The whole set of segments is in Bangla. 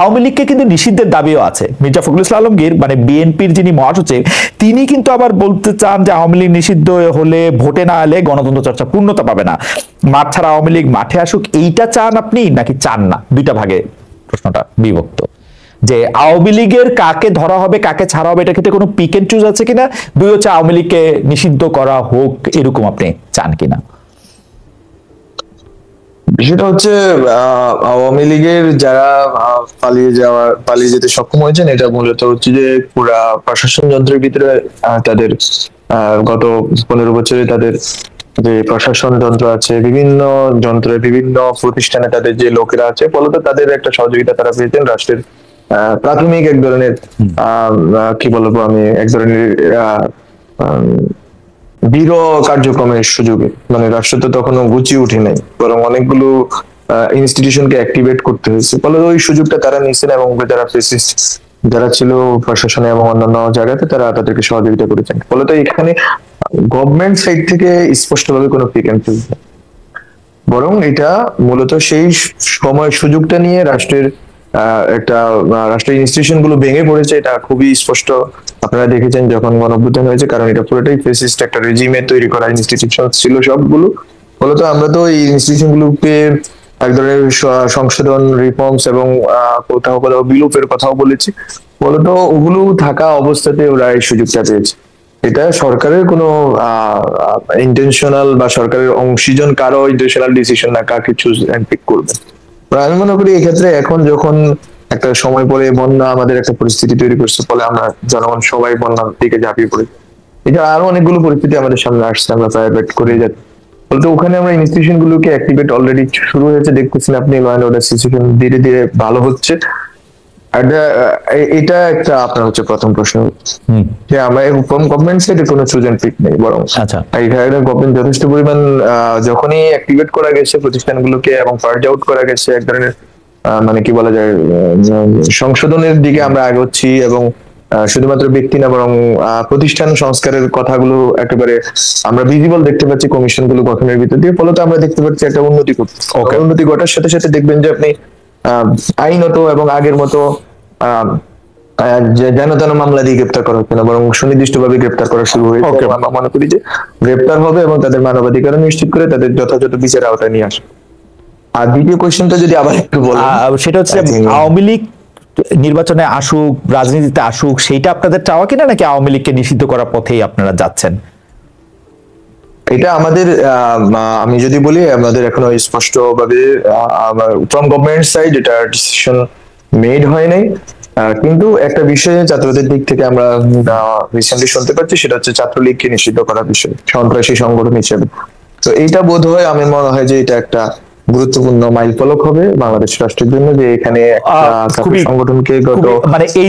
আওয়ামী লীগকে কিন্তু নিষিদ্ধের দাবিও আছে। মির্জা ফখরুল ইসলাম আলমগীর মানে বিএনপির যিনি মহাসচিব, তিনি কিন্তু আবার বলতে চান যে আওয়ামী লীগ নিষিদ্ধ হলে, ভোটে না এলে গণতন্ত্র চর্চা পূর্ণতা পাবে না, মাঠ ছাড়া আওয়ামী লীগ মাঠে আসুক। এইটা চান আপনি নাকি চান না? দুইটা ভাগে প্রশ্নটা বিভক্ত, যে আওয়ামী লীগের কাকে ধরা হবে কাকে ছাড়া হবে এটা ক্ষেত্রে কোনো পিক এন্ড চুজ আছে কিনা, দুই হচ্ছে আওয়ামী লীগকে নিষিদ্ধ করা হোক এরকম আপনি চান কিনা। বিষয়টা হচ্ছে আওয়ামী লীগের যারা পালিয়ে যেতে সক্ষম হয়েছেন, এটা মূলত হচ্ছে যে পুরা প্রশাসন যন্ত্রের ভিতরে তাদের গত 15 বছরে তাদের যে প্রশাসন যন্ত্র আছে, বিভিন্ন যন্ত্রে বিভিন্ন প্রতিষ্ঠানে তাদের যে লোকেরা আছে, ফলত তাদের একটা সহযোগিতা তারা পেয়েছেন রাষ্ট্রের প্রাথমিক এক ধরনের কি বলবো আমি, এক ধরনের দৃঢ় কার্যক্রমের সুযোগে, মানে রাষ্ট্র তো তখনও গুছিয়ে উঠে নাই, বরং অনেকগুলো ইনস্টিটিউশনকে অ্যাক্টিভেট করতে হয়েছে। ফলে ওই সুযোগটা তারা নিয়েছেন এবং যারা ফেসিস্ট যারা ছিল প্রশাসনে এবং অন্যান্য জায়গাতে, তারা তাদেরকে সহযোগিতা করেছেন। ফলত এখানে গভর্নমেন্ট সাইড থেকে স্পষ্টভাবে কোনো পিক এন্ড চুজ নেই, বরং এটা মূলত সেই সময় সুযোগটা নিয়ে রাষ্ট্রের একটা রাষ্ট্রের ইনস্টিটিউশন গুলো ভেঙে পড়েছে। এটা খুবই স্পষ্ট, আপনারা দেখেছেন যখন গণঅভ্যুত্থান হয়েছে, কারণ এটা পুরোটাই ফেসিস্ট একটা রেজিমে তৈরি করা ইনস্টিটিউশন ছিল সবগুলো। ফলত আমরা তো এই ইনস্টিটিউশন গুলোকে এক ধরনের সংশোধন, রিফর্মস এবং কোথাও কোথাও বিলোপের কথাও বলেছি। ফলত ওগুলো থাকা অবস্থাতে ওরা এই সুযোগটা পেয়েছে। এটা সরকারের কোনো ইন্টেনশনাল বা সরকারের অংশীজন কারো ইন্টেনশনাল ডিসিশন না, কাকে চুজ এন্ড পিক করবে। আমি মনে করি এক্ষেত্রে এখন যখন একটা সময় পরে বন্যা আমাদের একটা পরিস্থিতি তৈরি করছে, ফলে আমরা জনগণ সবাই বন্যার দিকে ঝাঁপিয়ে পড়ে, এটা আরো অনেকগুলো পরিস্থিতি আমাদের সামনে আসছে, আমরা প্রাইভেট করে যাচ্ছি। বলতে ওখানে আমরা ইনস্টিটিউশন গুলোকে অ্যাক্টিভেট অলরেডি শুরু হয়েছে, দেখতেছেন আপনি ল অ্যান্ড অর্ডার সিচুয়েশন ধীরে ধীরে ভালো হচ্ছে। এটা একটা আপনার হচ্ছে প্রথম প্রশ্ন, যে আমরা গভর্নমেন্ট সাইডে কোনো চুজ এন্ড পিক নেই, বরং এখানে গভর্নমেন্ট যথেষ্ট পরিমাণ যখনই অ্যাক্টিভেট করা গেছে প্রতিষ্ঠানগুলোকে এবং পার্জ আউট করা গেছে, এক ধরনের মানে কি বলা যায় সংশোধনের দিকে আমরা আগাচ্ছি, এবং শুধুমাত্র ব্যক্তি না বরং প্রতিষ্ঠান সংস্কারের কথাগুলো একেবারে আমরা ভিজিবল দেখতে পাচ্ছি কমিশন গুলো গঠনের ভিতর দিয়ে। ফলত আমরা দেখতে পাচ্ছি একটা উন্নতি করছে। উন্নতি ঘটার সাথে সাথে দেখবেন যে আপনি আইনত এবং আগের মতো যেন তেন মামলা দিয়ে গ্রেপ্তার করা হচ্ছে না, বরং সুনির্দিষ্ট ভাবে গ্রেপ্তার করা শুরু হয়েছে। আমরা মনে করি যে গ্রেপ্তার হবে এবং তাদের মানবাধিকার নিশ্চিত করে তাদের যথাযথ বিচারের আওতায় নিয়ে আসে। আর দ্বিতীয় কোয়েশ্চেনটা যদি আবার একটু বলেন, সেটা হচ্ছে আওয়ামী লীগ নির্বাচনে আসুক, রাজনীতিতে আসুক, সেইটা আপনাদের চাওয়া কিনা, নাকি আওয়ামী লীগকে নিষিদ্ধ করার পথেই আপনারা যাচ্ছেন? এটা আমাদের আমি যদি বলি, আমাদের এখনো স্পষ্ট ভাবে ফ্রম গভর্নমেন্ট সাইড এটা ডিসিশন মেড হয় নাই, কিন্তু একটা বিষয়ে ছাত্রদের দিক থেকে আমরা রিসেন্টলি শুনতে পাচ্ছি, সেটা হচ্ছে ছাত্রলীগকে নিষিদ্ধ করার বিষয় সন্ত্রাসী সংগঠন হিসেবে। তো এইটা বোধ হয়, আমি মনে হয় যে এটা একটা গুরুত্বপূর্ণ মাইল ফলক হবে বাংলাদেশ রাষ্ট্রের জন্য, যে এখানে সংগঠনকে মানে এই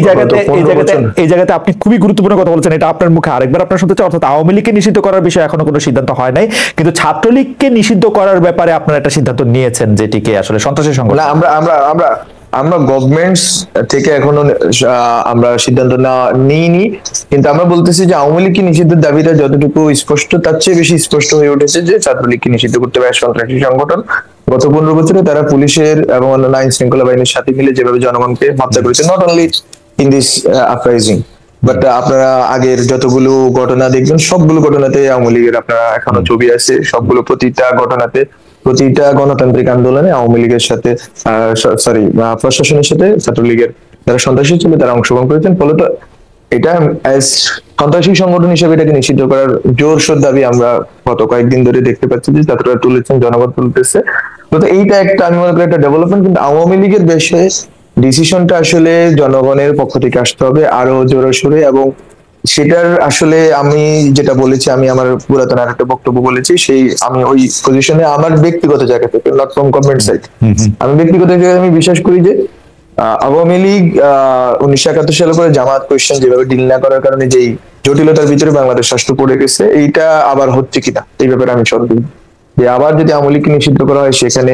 জায়গাতে আপনি খুবই গুরুত্বপূর্ণ কথা বলছেন। এটা আপনার মুখে আরেকবার আপনার শুনতে চাই, অর্থাৎ আওয়ামী লীগকে নিষিদ্ধ করার বিষয়ে এখনো কোনো সিদ্ধান্ত হয় নাই, কিন্তু ছাত্রলীগকে নিষিদ্ধ করার ব্যাপারে আপনারা একটা সিদ্ধান্ত নিয়েছেন, যেটিকে আসলে সন্ত্রাসী সংগঠন। আমরা গভর্নমেন্টস থেকে এখনো আমরা সিদ্ধান্ত নিইনি, কিন্তু আমরা বলতেছি যে আওয়ামী লীগকে নিষিদ্ধের দাবিটা যতটুকু স্পষ্ট, তার চেয়ে বেশি স্পষ্ট হয়ে উঠেছে যে ছাত্রলীগকে নিষিদ্ধ করতে হবে। সন্ত্রাসী সংগঠন গত 15 বছরে তারা পুলিশের এবং অন্যান্য আইন শৃঙ্খলা বাহিনীর সাথে মিলে যেভাবে জনগণকে হত্যা করেছে, not only in this uprising, but আপনারা আগের যতগুলো ঘটনা দেখবেন সবগুলো ঘটনাতে আওয়ামী লীগের আপনারা এখনো ছবি আছে, সবগুলো প্রতিটা ঘটনাতে, প্রতিটা গণতান্ত্রিক আন্দোলনে আওয়ামী লীগের সাথে প্রশাসনের সাথে ছাত্রলীগের যারা সন্ত্রাসী ছিল তারা অংশগ্রহণ করেছেন। ফলত এটা সন্ত্রাসী সংগঠন হিসেবে এটাকে নিষিদ্ধ করার জোরসোর দাবি আমরা গত কয়েকদিন ধরে দেখতে পাচ্ছি যে ছাত্ররা তুলেছেন, জনগণ তুলতেছে। তো এইটা একটা, আমি মনে করি একটা ডেভেলপমেন্ট, কিন্তু আওয়ামী লীগের বিষয়ে ডিসিশনটা আসলে জনগণের পক্ষ থেকে আসতে হবে আরো জোরসোরে, এবং সেটার আসলে আমি যেটা বলেছি, আমি আমার পুরাতন আর একটা বক্তব্য বলেছি, সেই আমি ওই পজিশনে আমার ব্যক্তিগত জায়গা থেকে, নট ফ্রম গভর্নমেন্ট সাইড, আমি ব্যক্তিগত জায়গায় আমি বিশ্বাস করি যে আওয়ামী লীগ 1971 সালে করে জামাত কোয়েশ্চেন যেভাবে ডিল না করার কারণে যেই জটিলতার ভিতরে বাংলাদেশ রাষ্ট্র পড়ে গেছে, এইটা আবার হচ্ছে কিনা এই ব্যাপারে আমি সন্দেহ, যে আবার যদি আওয়ামী লীগকে নিষিদ্ধ করা হয় সেখানে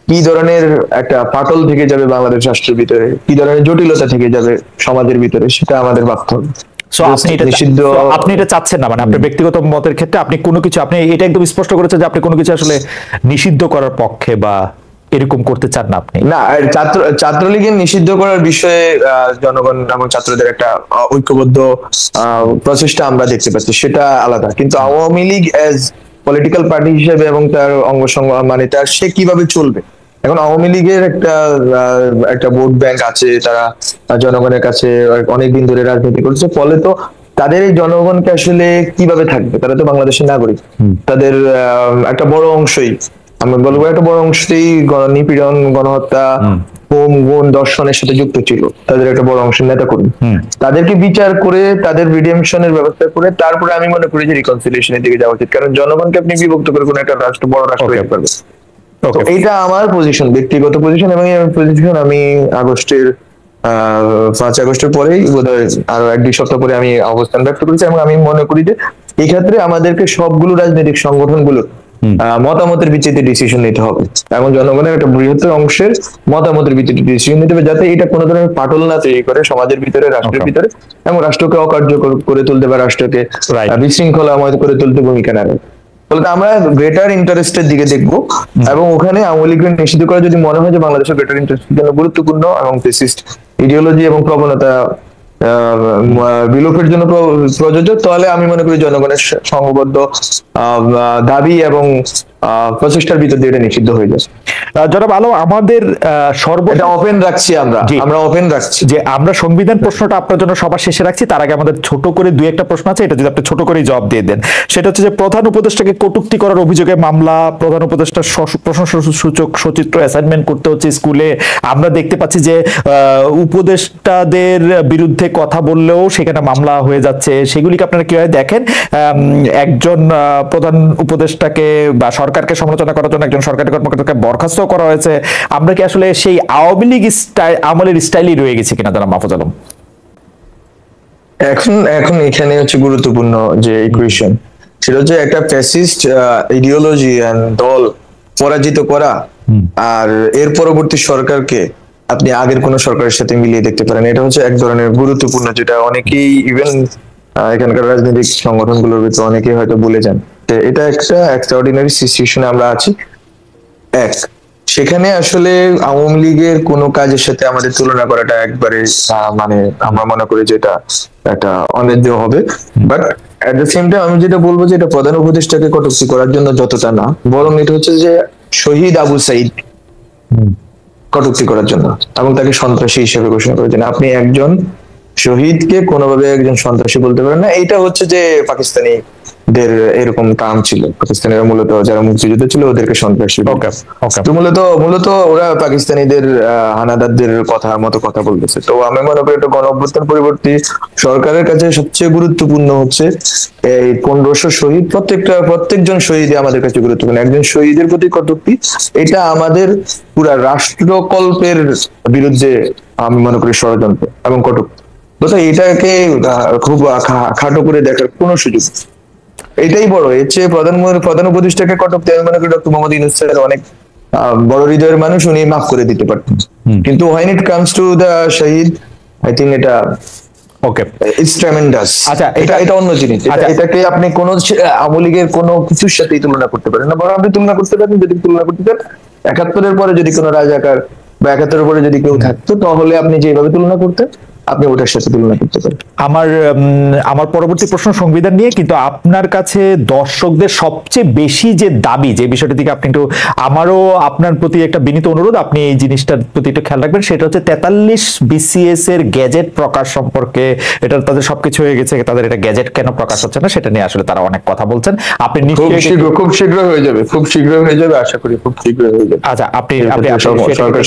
কি ধরনের একটা ফাটল থেকে যাবে বাংলাদেশ রাষ্ট্রের ভিতরে, কি ধরনের জটিলতা থেকে যাবে সমাজের ভিতরে, সেটা আমাদের ভাবতে হবে। আপনি এটা চাচ্ছেন না, মানে আপনার ব্যক্তিগত মতের ক্ষেত্রে আপনি কোনো কিছু, আপনি এটা একদম স্পষ্ট করেছেন যে আপনি কোনো কিছু আসলে নিষিদ্ধ করার পক্ষে বা এরকম করতে চান না আপনি? না, আর ছাত্রলীগের নিষিদ্ধ করার বিষয়ে জনগণ এবং ছাত্রদের একটা ঐক্যবদ্ধ প্রচেষ্টা আমরা দেখতে পাচ্ছি, সেটা আলাদা। কিন্তু Awami League as political party হিসেবে এবং তার অঙ্গ মানে তার সে কিভাবে চলবে, এখন আওয়ামী লীগের একটা ভোট ব্যাংক আছে, তারা জনগণের কাছে অনেকদিন ধরে রাজনীতি করছে, ফলে তো তাদের এই জনগণকে আসলে কিভাবে থাকবে, তারা তো বাংলাদেশের নাগরিক, তাদের একটা বড় অংশই, আমরা বলবো একটা বড় অংশই নিপীড়ন, গণহত্যা, গুণ দর্শনের সাথে যুক্ত ছিল, তাদের একটা বড় অংশের নেতা কর্মী। তাদেরকে বিচার করে তাদের রিডেমশনের ব্যবস্থা করে তারপরে আমি মনে করি যে রিকনসিলিয়েশনের দিকে যাওয়া উচিত, কারণ জনগণকে আপনি বিভক্ত করে কোনো একটা রাষ্ট্র, বড় রাষ্ট্র হতে পারবে। তো এইটা আমার পজিশন, ব্যক্তিগত পজিশন, এবং এই পজিশন আমি আগস্টের 5 আগস্টের পরেই বোধহয় আরো 1-2 সপ্তাহ পরে আমি অবস্থান ব্যক্ত করেছি, এবং আমি মনে করি যে এই ক্ষেত্রে আমাদেরকে সবগুলো রাজনৈতিক সংগঠনগুলো মতামতের ভিত্তিতে ডিসিশন নিতে হবে, এবং জনগণের একটা বৃহত্তর অংশের মতামতের ভিত্তিতে ডিসিশন নিতে হবে, যাতে এটা কোনো ধরনের ফাটল না তৈরি করে সমাজের ভিতরে, রাষ্ট্রের ভিতরে, এবং রাষ্ট্রকে অকার্যকর করে তুলতে বা রাষ্ট্রকে বিশৃঙ্খলাময় করে তুলতে ভূমিকা নেবে। ফলে আমরা গ্রেটার ইন্টারেস্টের দিকে দেখবো, এবং ওখানে আওয়ামী লীগের নিষিদ্ধ করা যদি মনে হয় যে বাংলাদেশের গ্রেটার ইন্টারেস্টের জন্য গুরুত্বপূর্ণ এবং ফেসিস্ট ইডিওলজি এবং প্রবণতা বিলোপের জন্য প্রযোজ্য, তাহলে আমি মনে করি জনগণের সংঘবদ্ধ দাবি এবং প্রচেষ্টার ভিতর দিয়ে এটা নিষিদ্ধ হয়ে যাচ্ছে। জনাব আলম, আমাদের ওপেন রাখছি, আমরা ওপেন রাখছি যে আমরা সংবিধান প্রশ্নটা আপনার জন্য সবার শেষে রাখছি, তার আগে আমাদের ছোট করে 2-1টা প্রশ্ন আছে, এটা যদি আপনি ছোট করে জবাব দিয়ে দেন। সেটা হচ্ছে যে প্রধান উপদেষ্টাকে কটূক্তি করার অভিযোগে মামলা, প্রধান উপদেষ্টার প্রশংসাসূচক সচিত্র অ্যাসাইনমেন্ট করতে হচ্ছে স্কুলে। আমরা দেখতে পাচ্ছি যে উপদেষ্টাদের বিরুদ্ধে কথা বললেও সেখানে মামলা হয়ে যাচ্ছে। সেগুলিকে আপনারা কিভাবে দেখেন? একজন প্রধান উপদেষ্টাকে বা সরকারকে সমালোচনা করার জন্য একজন সরকারি কর্মকর্তাকে বরখাস্ত করা হয়েছে। আমরা কি আসলে সেই আওয়ামী লীগ আমলের স্টাইলই রয়ে গেছে কিনা জনাব মাহফুজ আলম? এখন এখানে হচ্ছে গুরুত্বপূর্ণ যে ইকুয়েশন, সেটা হচ্ছে একটা ফ্যাসিস্ট ইডিওলজি এন্ড দল পরাজিত করা, আর এর পরবর্তী সরকারকে আপনি আগের কোন সরকারের সাথে মিলিয়ে দেখতে পারেন। এটা হচ্ছে এক ধরনের গুরুত্বপূর্ণ, যেটা অনেকেই ইভেন এখানকার রাজনৈতিক সংগঠনগুলোর ভিতরে অনেকেই হয়তো ভুলে যান। এটা একটা এক্সট্রাঅর্ডিনারি সিচুয়েশনে আমরা আছি। সেখানে আসলে আওয়ামী লীগের কোন কাজের সাথে আমাদের তুলনা করাটা একবারে মানে আমরা মনে করি যে এটা একটা অন্যায্য হবে। But at the same time আমি যেটা বলবো যে এটা প্রধান উপদেষ্টাকে কটূক্তি করার জন্য যতটা না, বরং এটা হচ্ছে যে শহীদ আবু সাইদ কটূক্তি করার জন্য, এবং তাকে সন্ত্রাসী হিসেবে ঘোষণা করার জন্য। আপনি একজন শহীদকে কোনোভাবে একজন সন্ত্রাসী বলতে পারেন না। এইটা হচ্ছে যে পাকিস্তানিদের এরকম টার্ম ছিল, পাকিস্তানিরা মূলত যারা মুক্তিযুদ্ধ ছিল ওদেরকে সন্ত্রাসী। তো মূলত ওরা পাকিস্তানিদের হানাদারদের মতো কথা বলতেছে। তো আমি মনে করি এটা গণঅভ্যুত্থান পরবর্তী সরকারের কাছে সবচেয়ে গুরুত্বপূর্ণ হচ্ছে এই 1500 শহীদ, প্রত্যেকজন শহীদ আমাদের কাছে গুরুত্বপূর্ণ। একজন শহীদের প্রতি কটূক্তি, এটা আমাদের পুরা রাষ্ট্রকল্পের বিরুদ্ধে আমি মনে করি ষড়যন্ত্র এবং কটূক্তি। এটাকে খুব খাটো করে দেখার কোন সুযোগ, এটাই বড়। এর চেয়ে প্রধান উপদেষ্টাকে কটূক্তি আমি মনে করি ডক্টর মোহাম্মদ ইউনূস স্যার অনেক বড় হৃদয়ের মানুষ, উনি মাফ করে দিতে পারতেন। কিন্তু when it comes to the Shahid, I think এটা it's tremendous। আচ্ছা, এটা অন্য জিনিস। এটাকে আপনি কোন আওয়ামী লীগের কোনো কিছুর সাথেই তুলনা করতে পারেন না। বরং আপনি তুলনা করতে পারেন, যদি তুলনা করতে চান 71-এর পরে যদি কোনো রাজাকার বা 71-এর পরে যদি কেউ থাকতো, তাহলে আপনি যেভাবে তুলনা করতেন আপনি ওটার সাথে তুলনা করতে পারেন। আমার পরবর্তী প্রশ্ন সংবিধান নিয়ে, কিন্তু আপনার কাছে দর্শকদের সবচেয়ে বেশি যে দাবি, যে বিষয়টা দিকে আপনি একটু, আমারও আপনার প্রতি একটা বিনীত অনুরোধ, আপনি এই জিনিসটার প্রতি একটু খেয়াল রাখবেন। সেটা হচ্ছে 43 BCS এর গ্যাজেট প্রকাশ সম্পর্কে। এটা তাদের সবকিছু হয়ে গেছে, তাদের এটা গ্যাজেট কেন প্রকাশ হচ্ছে না সেটা নিয়ে আসলে তারা অনেক কথা বলছেন। আপনি নিশ্চয়ই খুব শীঘ্র হয়ে যাবে, আশা করি খুব শীঘ্র হয়ে যাবে। আচ্ছা, আপনি সরকার